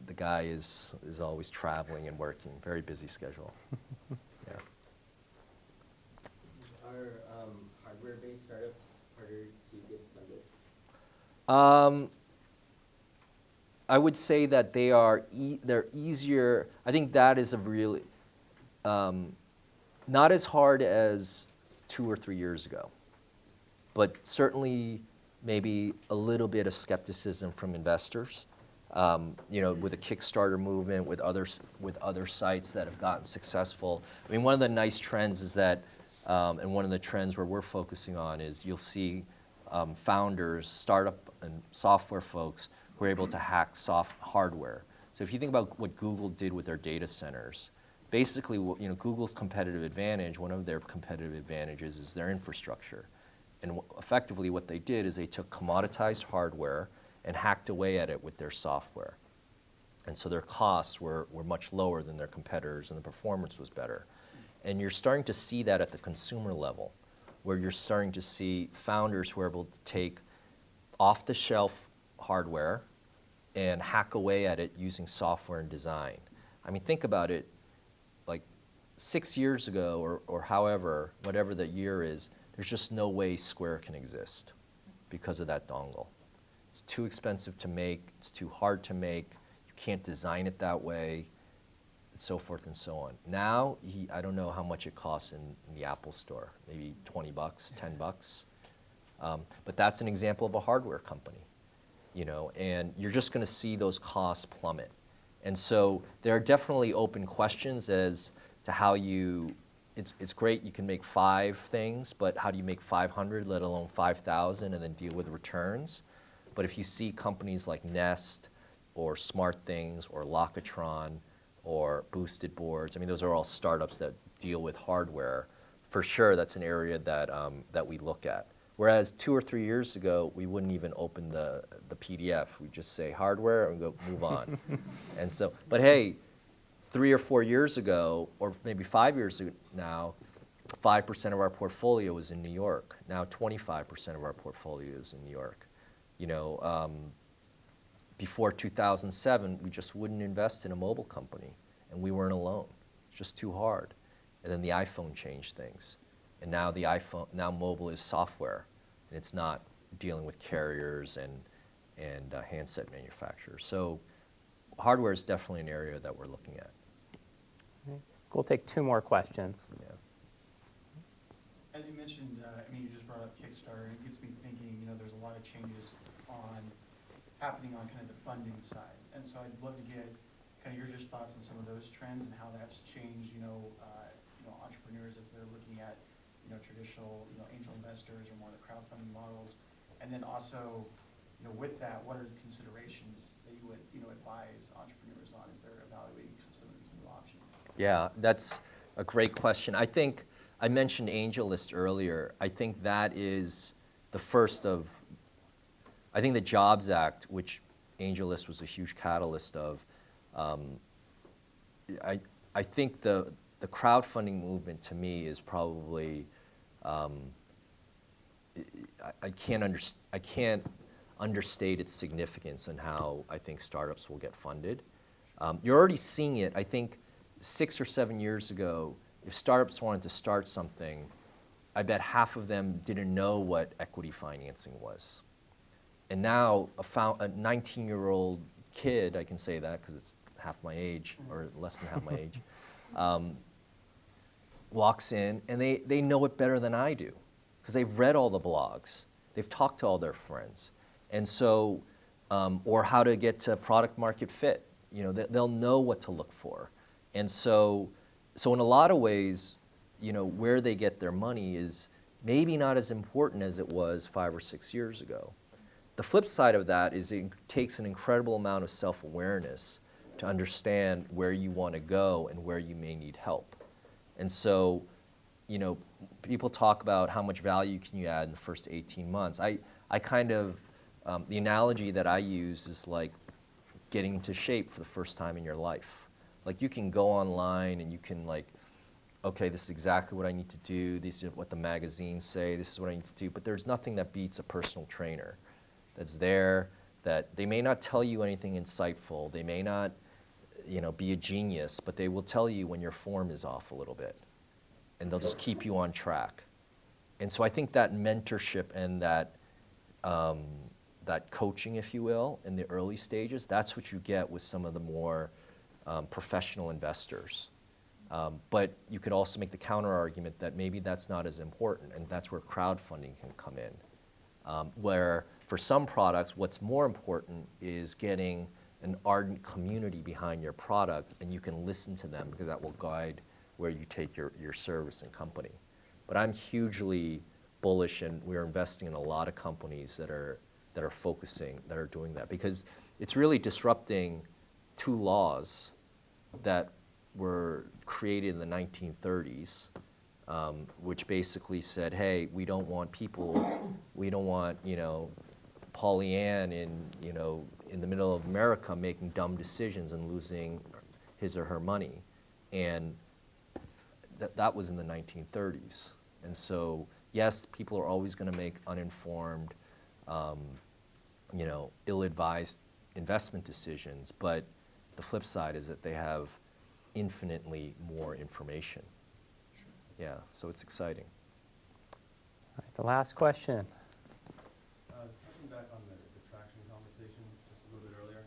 the guy is always traveling and working. Very busy schedule. Yeah.
Are hardware-based startups harder to get funded?
I would say that they're easier. I think that is a really not as hard as 2 or 3 years ago, but certainly maybe a little bit of skepticism from investors. You know, with the Kickstarter movement, with other sites that have gotten successful. I mean, one of the nice trends is that, and one of the trends where we're focusing on is you'll see founders, startup and software folks who are able to hack hardware. So if you think about what Google did with their data centers, basically, you know, Google's competitive advantage, one of their competitive advantages is their infrastructure. And effectively what they did is they took commoditized hardware and hacked away at it with their software. And so their costs were much lower than their competitors, and the performance was better. And you're starting to see that at the consumer level, where you're starting to see founders who are able to take off-the-shelf hardware and hack away at it using software and design. I mean, think about it, like 6 years ago or however, whatever the year is, there's just no way Square can exist. because of that dongle. It's too expensive to make, it's too hard to make, you can't design it that way, and so forth and so on. Now, I don't know how much it costs in the Apple store, maybe 20 bucks, 10 bucks. But that's an example of a hardware company, you know, and you're just going to see those costs plummet. And so there are definitely open questions as to how it's great you can make 5 things, but how do you make 500, let alone 5,000, and then deal with returns? But if you see companies like Nest or SmartThings or Locatron or Boosted Boards, I mean, those are all startups that deal with hardware. For sure, that's an area that we look at. Whereas 2 or 3 years ago, we wouldn't even open the PDF. We'd just say hardware and go move on. And so, but hey, 3 or 4 years ago, or maybe 5 years ago now, 5% of our portfolio was in New York. Now 25% of our portfolio is in New York. You know, before 2007, we just wouldn't invest in a mobile company, and we weren't alone. It's just too hard. And then the iPhone changed things. And now now mobile is software, and it's not dealing with carriers and handset manufacturers. So hardware is definitely an area that we're looking at.
We'll take 2 more questions.
Yeah.
As you mentioned, I mean, you just brought up Kickstarter, and it gets me thinking, you know, there's a lot of changes happening on kind of the funding side. And so I'd love to get kind of your just thoughts on some of those trends and how that's changed, entrepreneurs as they're looking at, traditional, angel investors or more of the crowdfunding models. And then also, with that, what are the considerations that you would, advise entrepreneurs on as they're evaluating some of these new options?
Yeah, that's a great question. I think I mentioned AngelList earlier. I think that is the first of, I think the Jobs Act, which AngelList was a huge catalyst of, I think the crowdfunding movement to me is probably, I can't understate its significance and how I think startups will get funded. You're already seeing it. I think 6 or 7 years ago, if startups wanted to start something, I bet half of them didn't know what equity financing was. And now a 19-year-old kid, I can say that because it's half my age, or less than half my age, walks in and they know it better than I do because they've read all the blogs. They've talked to all their friends. And so, or how to get to product market fit. They'll know what to look for. And so in a lot of ways, where they get their money is maybe not as important as it was 5 or 6 years ago. The flip side of that is it takes an incredible amount of self-awareness to understand where you want to go and where you may need help. And so, people talk about how much value can you add in the first 18 months. I kind of, the analogy that I use is like getting into shape for the first time in your life. Like you can go online and you can okay, this is exactly what I need to do. This is what the magazines say. This is what I need to do. But there's nothing that beats a personal trainer that's there, that they may not tell you anything insightful. They may not, be a genius, but they will tell you when your form is off a little bit. And they'll just keep you on track. And so I think that mentorship and that coaching, if you will, in the early stages, that's what you get with some of the more professional investors. But you could also make the counter argument that maybe that's not as important, and that's where crowdfunding can come in. Where for some products, what's more important is getting an ardent community behind your product, and you can listen to them because that will guide where you take your service and company. But I'm hugely bullish, and we're investing in a lot of companies that are focusing, that are doing that, because it's really disrupting 2 laws that were created in the 1930s, which basically said, hey, we don't want Polly Ann in the middle of America making dumb decisions and losing his or her money. And that was in the 1930s. And so, yes, people are always going to make uninformed, ill-advised investment decisions, but the flip side is that they have infinitely more information. Yeah, so it's exciting.
All right, the last question.
piggyback on the traction conversation just a little bit earlier,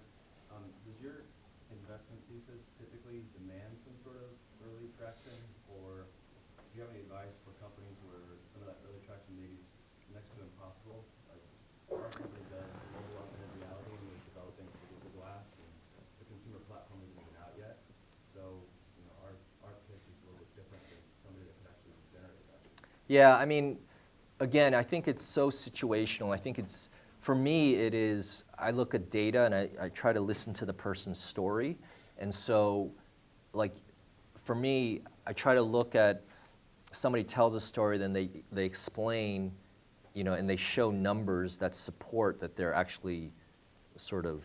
does your investment thesis typically demand some sort of early traction, or do you have any advice for companies where some of that early traction maybe is next to impossible? Like our company does mobile augmented reality, and we're developing for Google Glass, and the consumer platform isn't even out yet. So, you know, our pitch is a little bit different than somebody that could actually generate that.
Yeah, I mean, again, I think it's so situational. I think it's, for me, it is, I look at data and I try to listen to the person's story. And so, like, for me, I try to look at, somebody tells a story, then they explain, you know, and they show numbers that support that they're actually sort of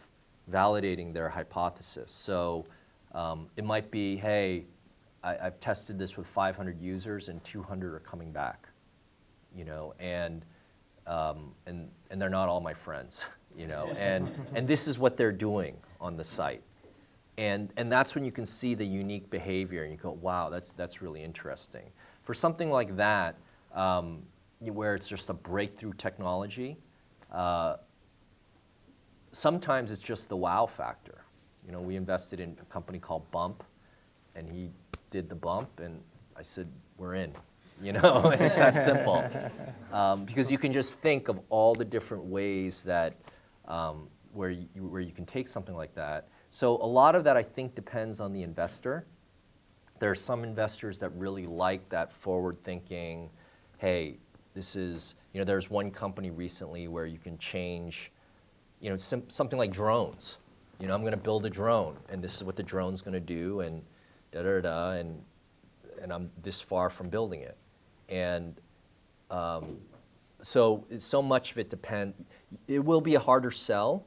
validating their hypothesis. So it might be, hey, I've tested this with 500 users and 200 are coming back, you know, and they're not all my friends, you know, and this is what they're doing on the site. And that's when you can see the unique behavior and you go, wow, that's really interesting. For something like that, where it's just a breakthrough technology, sometimes it's just the wow factor. You know, we invested in a company called Bump, and he did the bump, and I said, we're in. You know, it's that simple. Because you can just think of all the different ways that where you can take something like that. So a lot of that, I think, depends on the investor. There are some investors that really like that forward thinking, hey, this is, you know, there's one company recently where you can change, you know, something like drones. You know, I'm going to build a drone, and this is what the drone's going to do, and da-da-da, and I'm this far from building it. And so much of it depends. It will be a harder sell,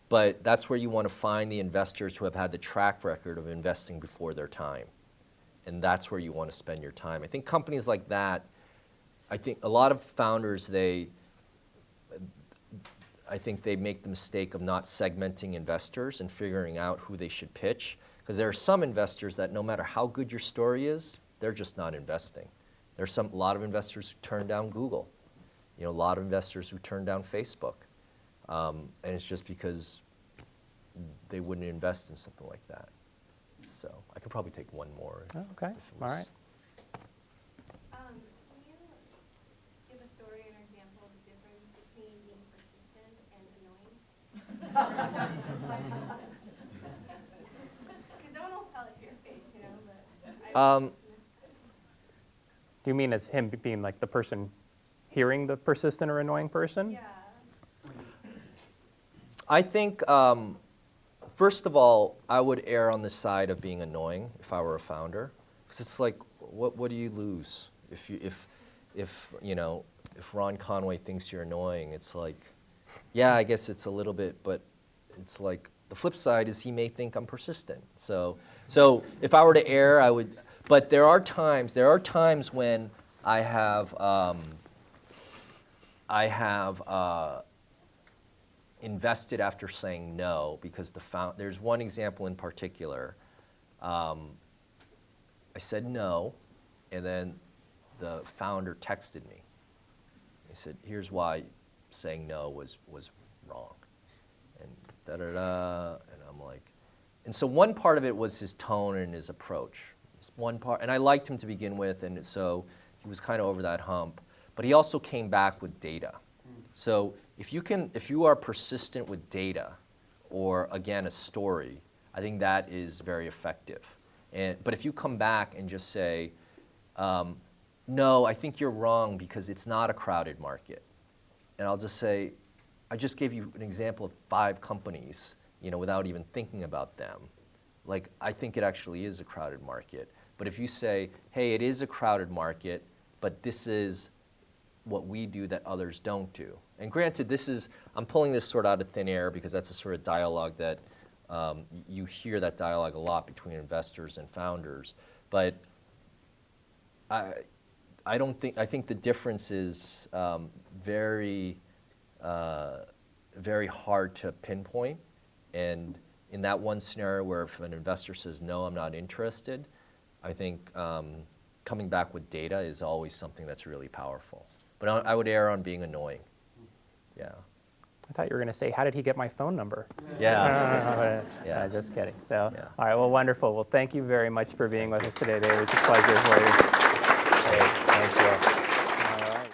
but that's where you want to find the investors who have had the track record of investing before their time. And that's where you want to spend your time. I think companies like that, I think a lot of founders, I think they make the mistake of not segmenting investors and figuring out who they should pitch. Because there are some investors that no matter how good your story is, they're just not investing. There's a lot of investors who turn down Google. You know, a lot of investors who turn down Facebook. And it's just because they wouldn't invest in something like that. So I could probably take one more.
Oh, okay, all right.
Can you give a story or an example of the difference between being persistent and annoying? Because no one will tell it to your face, you know, but
Do you mean as him being like the person hearing the persistent or annoying person?
yeah.
I think, first of all, I would err on the side of being annoying if I were a founder, because it's like, what do you lose if Ron Conway thinks you're annoying? It's like, yeah, I guess it's a little bit, but it's like the flip side is he may think I'm persistent. So if I were to err, I would. But there are times when I have invested after saying no, because there's one example in particular. I said no, and then the founder texted me. He said, here's why saying no was wrong. And da-da-da, and I'm like, and so one part of it was his tone and his approach. One part, and I liked him to begin with, and so he was kind of over that hump. But he also came back with data. So if you are persistent with data, or again a story, I think that is very effective. But if you come back and just say, no, I think you're wrong because it's not a crowded market, and I'll just say, I just gave you an example of 5 companies, you know, without even thinking about them. Like, I think it actually is a crowded market. But if you say, hey, it is a crowded market, but this is what we do that others don't do. And granted, I'm pulling this sort of out of thin air because that's a sort of dialogue that you hear that dialogue a lot between investors and founders. But I think the difference is very hard to pinpoint. And in that one scenario where if an investor says, no, I'm not interested, I think coming back with data is always something that's really powerful. But I would err on being annoying. Yeah.
I thought you were going to say, how did he get my phone number?
Yeah. Yeah.
Just kidding. So,
Yeah.
all right, well, wonderful. Well, thank you very much for being with us today, David. It's a pleasure for you.
Thank you.